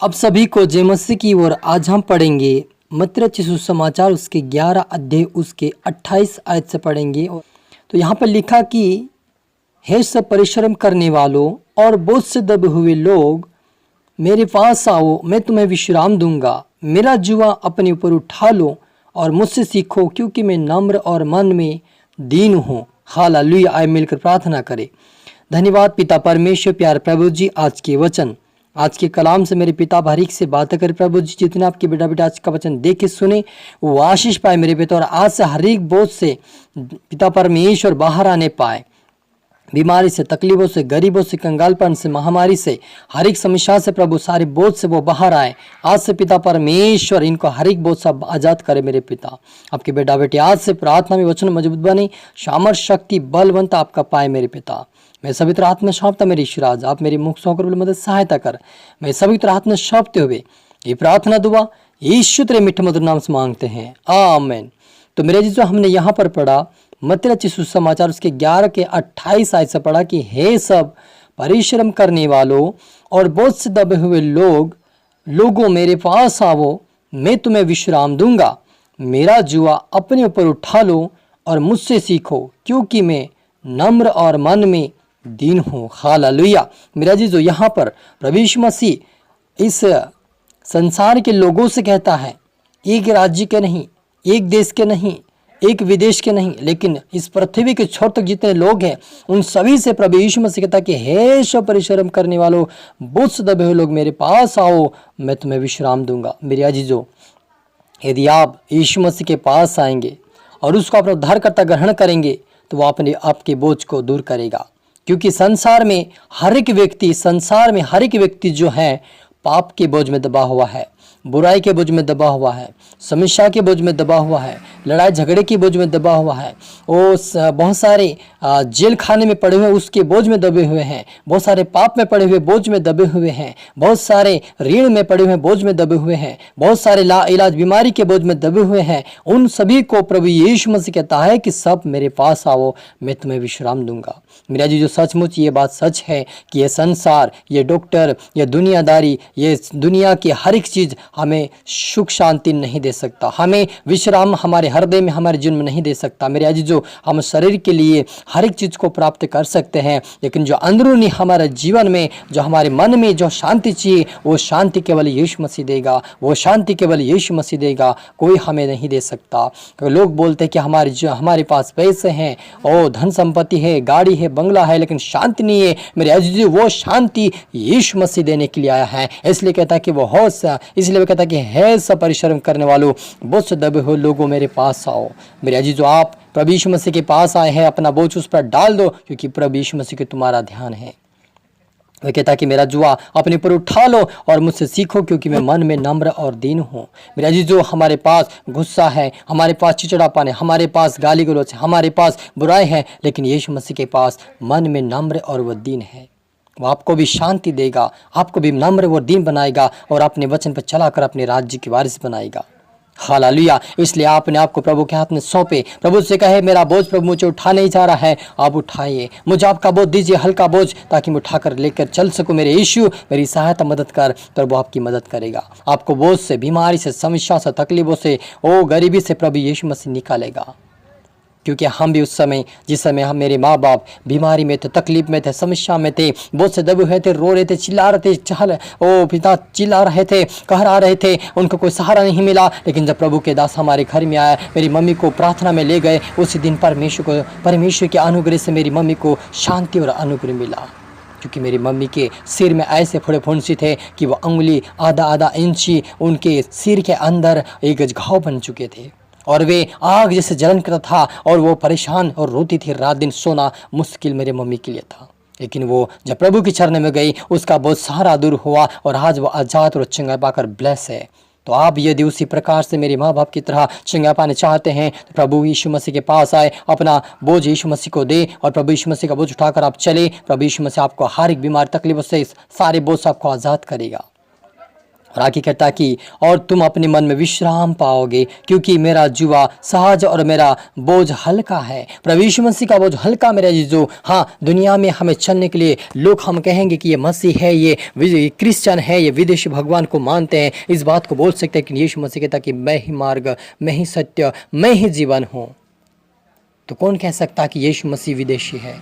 अब सभी को जय मसीह की ओर आज हम पढ़ेंगे मत्ती रचित सुसमाचार उसके 11 अध्याय उसके 28 आयत से पढ़ेंगे। तो यहाँ पर लिखा कि हे सब परिश्रम करने वालों और बोझ से दबे हुए लोग मेरे पास आओ, मैं तुम्हें विश्राम दूंगा। मेरा जुआ अपने ऊपर उठा लो और मुझसे सीखो, क्योंकि मैं नम्र और मन में दीन हूँ। हालेलुया। आइए मिलकर प्रार्थना करें। धन्यवाद पिता परमेश्वर, प्यारे प्रभु जी, आज के वचन, आज के कलाम से मेरे पिता बारीक से बात करें प्रभु जी। जितने आपके बेटा आज का वचन देख के सुने वो आशीष पाए मेरे पिता, और आज से हर एक बोझ से पिता परमेश्वर बाहर आने पाए। बीमारी से, तकलीफों से, गरीबों से, कंगालपन से, महामारी से, हर एक समस्या से प्रभु सारे बोझ से वो बाहर आए। आज से पिता परमेश्वर इनको हर एक बोझ से आजाद करे मेरे पिता। आपके बेटा बेटी आज से प्रार्थना में वचन मजबूत बने, सामर्थ शक्ति बलवंत आपका पाए मेरे पिता। मैं सभी तरह हाथ में सौंपता मेरे ईश्वराज, आप मेरी मुख सौंकर मदद सहायता कर। मैं सभी तरह हाथ में सौंपते हुए ये प्रार्थना दुआ यीशु तेरे मिठे मधुर नाम से मांगते हैं, आमीन। तो मेरे जी, जो हमने यहाँ पर पढ़ा मत्ती रचित सुसमाचार उसके 11 के 28 आयत से पढ़ा कि हे सब परिश्रम करने वालों और बोझ से दबे हुए लोगों मेरे पास आओ, मैं तुम्हें विश्राम दूंगा। मेरा जुआ अपने ऊपर उठा लो और मुझसे सीखो, क्योंकि मैं नम्र और मन में दीन हूँ। हालेलुया। मेरा जी, जो यहाँ पर प्रभु यीशु मसीह इस संसार के लोगों से कहता है, एक राज्य के नहीं, एक देश के नहीं, एक विदेश के नहीं, लेकिन इस पृथ्वी के छोर तक जितने लोग हैं उन सभी से प्रभु यीशु मसीह कहता कि हे सब परिश्रम करने वालों, बोझ से दबे हुए लोग मेरे पास आओ, मैं तुम्हें विश्राम दूंगा। मेरे अजीजों, यदि आप यीशु मसीह के पास आएंगे और उसको अपना उद्धारकर्ता ग्रहण करेंगे तो वो अपने आपके बोझ को दूर करेगा। क्योंकि संसार में हर एक व्यक्ति जो है पाप के बोझ में दबा हुआ है, बुराई के बोझ में दबा हुआ है, समस्या के बोझ में दबा हुआ है, लड़ाई झगड़े के बोझ में दबा हुआ है, बहुत सारे जेल खाने में पड़े हुए उसके बोझ में दबे हुए हैं, बहुत सारे पाप में पड़े हुए बोझ में दबे हुए हैं, बहुत सारे ऋण में पड़े हुए बोझ में दबे हुए हैं, बहुत सारे लाइलाज बीमारी के बोझ में दबे हुए हैं। उन सभी को प्रभु यीशु मसीह कहता है कि सब मेरे पास आओ, मैं तुम्हें विश्राम दूंगा। मेरा जी, जो सचमुच ये बात सच है कि ये संसार, ये डॉक्टर, ये दुनियादारी, ये दुनिया की हर एक चीज़ हमें सुख शांति नहीं दे सकता, हमें विश्राम हमारे हृदय में, हमारे जीवन में नहीं दे सकता। मेरे आज जो हम शरीर के लिए हर एक चीज़ को प्राप्त कर सकते हैं, लेकिन जो अंदरूनी हमारे जीवन में, जो हमारे मन में जो शांति चाहिए, वो शांति केवल यीशु मसीह देगा, वो शांति केवल यीशु मसीह देगा, कोई हमें नहीं दे सकता। लोग बोलते हैं कि हमारे पास पैसे हैं, ओ धन संपत्ति है, गाड़ी है, बंगला है, लेकिन शांति नहीं है। मेरे अजीज, वो शांति यीशु मसीह देने के लिए आया है। इसलिए कहता है कि वो होश, इसलिए कहता है कि है सब परिश्रम करने वालों, बोझ से दबे हुए लोगों मेरे पास आओ। मेरे अजीजो, आप प्रभु यीशु मसीह के पास आए हैं, अपना बोझ उस पर डाल दो, क्योंकि प्रभु यीशु मसीह के तुम्हारा ध्यान है। वह कहता है कि मेरा जुआ अपने ऊपर उठा लो और मुझसे सीखो, क्योंकि मैं मन में नम्र और दीन हूँ। मेरा अजीजो, हमारे पास गुस्सा है, हमारे पास चिड़चिड़ापन है, हमारे पास गाली गलौज है, हमारे पास बुराई है, लेकिन यीशु मसीह के पास मन में नम्र और वह दीन है। वो आपको भी शांति देगा, आपको भी नम्र और दीन बनाएगा और अपने वचन पर चलाकर अपने राज्य की वारिस बनाएगा। हालेलुया। इसलिए आपने आपको प्रभु के हाथ में सौंपे, प्रभु से कहे मेरा बोझ प्रभु मुझे उठा नहीं जा रहा है, आप उठाइए, मुझे आपका बोझ दीजिए, हल्का बोझ, ताकि मैं उठाकर लेकर चल सकूं। मेरे यीशु मेरी सहायता मदद कर। प्रभु आपकी मदद करेगा, आपको बोझ से, बीमारी से, समस्या से, तकलीफों से, ओ गरीबी से प्रभु यीशु मसीह निकालेगा। क्योंकि हम भी उस समय, जिस समय हम, मेरे माँ बाप बीमारी में थे, तकलीफ में थे, समस्या में थे, बहुत से दबे हुए थे, रो रहे थे, चिल्ला रहे थे, ओ पिता चिल्ला रहे थे, कह रहे थे, उनको कोई सहारा नहीं मिला। लेकिन जब प्रभु के दास हमारे घर में आया, मेरी मम्मी को प्रार्थना में ले गए, उसी दिन परमेश्वर के अनुग्रह से मेरी मम्मी को शांति और अनुग्रह मिला। क्योंकि मेरी मम्मी के सिर में ऐसे फोड़े फुंसी थे कि वो उंगली आधा इंची उनके सिर के अंदर एक घाव बन चुके थे, और वे आग जैसे जलन करता था, और वो परेशान और रोती थी। रात दिन सोना मुश्किल मेरे मम्मी के लिए था। लेकिन वो जब प्रभु के चरण में गई, उसका बहुत सहारा दूर हुआ, और आज वो आजाद और चंगाई पाकर ब्लेस है। तो आप यदि उसी प्रकार से मेरे माँ बाप की तरह चंगाई पाने चाहते हैं, तो प्रभु यीशु मसीह के पास आए, अपना बोझ यीशु मसीह को दे, और प्रभु यीशु मसीह का बोझ उठाकर आप चले। प्रभु यीशु मसीह आपको हर एक बीमारी, तकलीफ से, सारे बोझ से आपको आज़ाद करेगा। और आगे कहता कि और तुम अपने मन में विश्राम पाओगे क्योंकि मेरा जुआ सहज और मेरा बोझ हल्का है। प्रभु यीशु मसीह का बोझ हल्का मेरा जीजो। हाँ, दुनिया में हमें चलने के लिए लोग हम कहेंगे कि ये मसीह है, ये क्रिश्चियन है, ये विदेशी भगवान को मानते हैं, इस बात को बोल सकते हैं कि यीशु मसीह कहता कि मैं ही मार्ग, मैं ही सत्य, मैं ही जीवन हूँ। तो कौन कह सकता कि यीशु मसीह विदेशी है?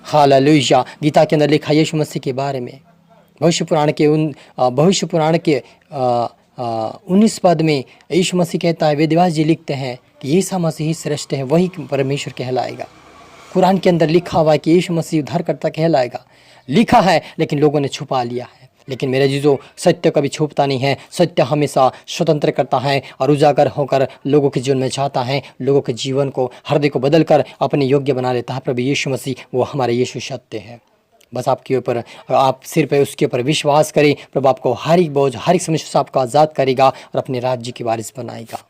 हालेलुया। गीता के अंदर लिखा यीशु मसीह के बारे में भविष्य पुराण के 19 पद में यीशु मसीह कहता है, वेदव्यास जी लिखते हैं कि यीशु मसीह ही श्रेष्ठ है, वही परमेश्वर कहलाएगा। कुरान के अंदर लिखा हुआ है कि यीशु मसीह उद्धारकर्ता कहलाएगा, लिखा है, लेकिन लोगों ने छुपा लिया है। लेकिन मेरे जीजो, सत्य कभी छुपता नहीं है। सत्य हमेशा स्वतंत्र करता है और उजागर होकर लोगों के जीवन में जाता है, लोगों के जीवन को, हृदय को बदल कर अपने योग्य बना लेता है। प्रभु यीशु मसीह वो हमारे यीशु सत्य है। बस आपके ऊपर, आप सिर पे उसके ऊपर विश्वास करें। प्रभु आपको हर एक बोझ, हर एक समस्या से आपको आज़ाद करेगा और अपने राज्य की वारिस बनाएगा।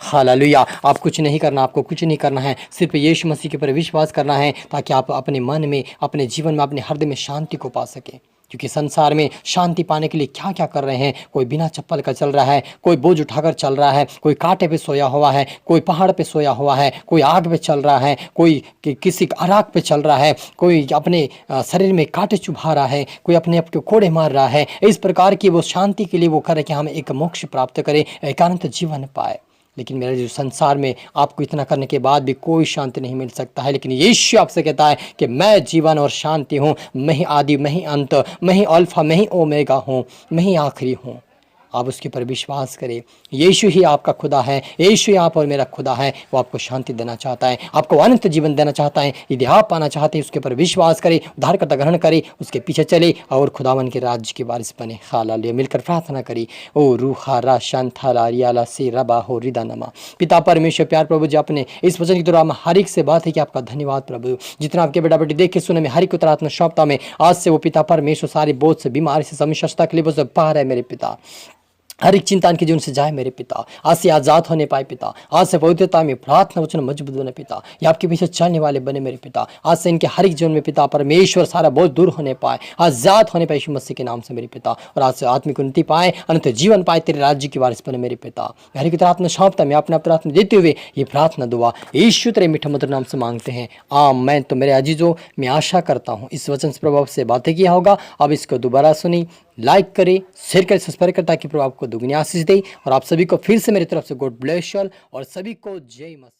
हालेलुया। आप कुछ नहीं करना, आपको कुछ नहीं करना है, सिर्फ यीशु मसीह के ऊपर विश्वास करना है ताकि आप अपने मन में, अपने जीवन में, अपने हृदय में शांति को पा सकें। क्योंकि संसार में शांति पाने के लिए क्या क्या कर रहे हैं। कोई बिना चप्पल का चल रहा है, कोई बोझ उठाकर चल रहा है, कोई कांटे पे सोया हुआ है, कोई पहाड़ पे सोया हुआ है, कोई आग पे चल रहा है, कोई किसी आराक पे चल रहा है, कोई अपने शरीर में कांटे चुभा रहा है, कोई अपने आप को कोड़े मार रहा है। इस प्रकार की वो शांति के लिए वो करे कि हम एक मोक्ष प्राप्त करें, एकांत जीवन पाए। लेकिन मेरे जो संसार में आपको इतना करने के बाद भी कोई शांति नहीं मिल सकता है। लेकिन यीशु आपसे कहता है कि मैं जीवन और शांति हूँ, मैं ही आदि, मैं ही अंत, मैं ही अल्फा, मैं ही ओमेगा हूँ, मैं ही आखिरी हूँ। आप उसके पर विश्वास करें। यीशु ही आपका खुदा है, यीशु ही आप और मेरा खुदा है। वो आपको शांति देना चाहता है, आपको अनंत जीवन देना चाहता है। यदि आप पाना चाहते हैं, उसके पर विश्वास करें, उद्धारकर्ता ग्रहण करें, उसके पीछे चले और खुदावन के राज्य के वारिस बने। हालेलुया। मिलकर प्रार्थना करी। ओ रूहा रा शांथा रियाला से रबा हो रिदा नमा। पिता परमेश्वर प्यार प्रभु जी, अपने इस वचन के दौरान हर एक से बात है कि आपका धन्यवाद प्रभु। जितना आपके बेटा बेटी देख के सुने में हर एक उत्तरात्मा सप्ताह में आज से वो पिता परमेश्वर सारे बोझ से, बीमारी से, समस्या तकलीफों से पार है मेरे पिता। हर एक चिंता के जीवन से जाए मेरे पिता। आज से आजाद होने पाए पिता। आज से पवित्रता में, प्रार्थना वचन मजबूत बने पिता। ये आपके पीछे चलने वाले बने मेरे पिता। आज से इनके हर एक जीवन में पिता परमेश्वर सारा बोझ दूर होने पाए, आजाद होने पाए यीशु मसीह के नाम से मेरे पिता। और आज से आत्मिक उन्नति पाए, अनंत जीवन पाए, तेरे राज्य की वारिस बने मेरे पिता। हर एक आत्मा सौंपता मैं अपने प्रार्थना देते हुए ये प्रार्थना दुआ यीशु तेरे मीठे मधुर नाम से मांगते हैं, आमीन। तो मेरे अजीजों, मैं आशा करता हूँ इस वचन से प्रभाव से बातें किया होगा। अब इसको दोबारा सुनी, लाइक करें, शेयर करें, सब्सक्राइब करें ताकि प्रभु आपको दुगनी आशीष दे। और आप सभी को फिर से मेरी तरफ से गॉड ब्लेस यू ऑल और सभी को जय मसीह।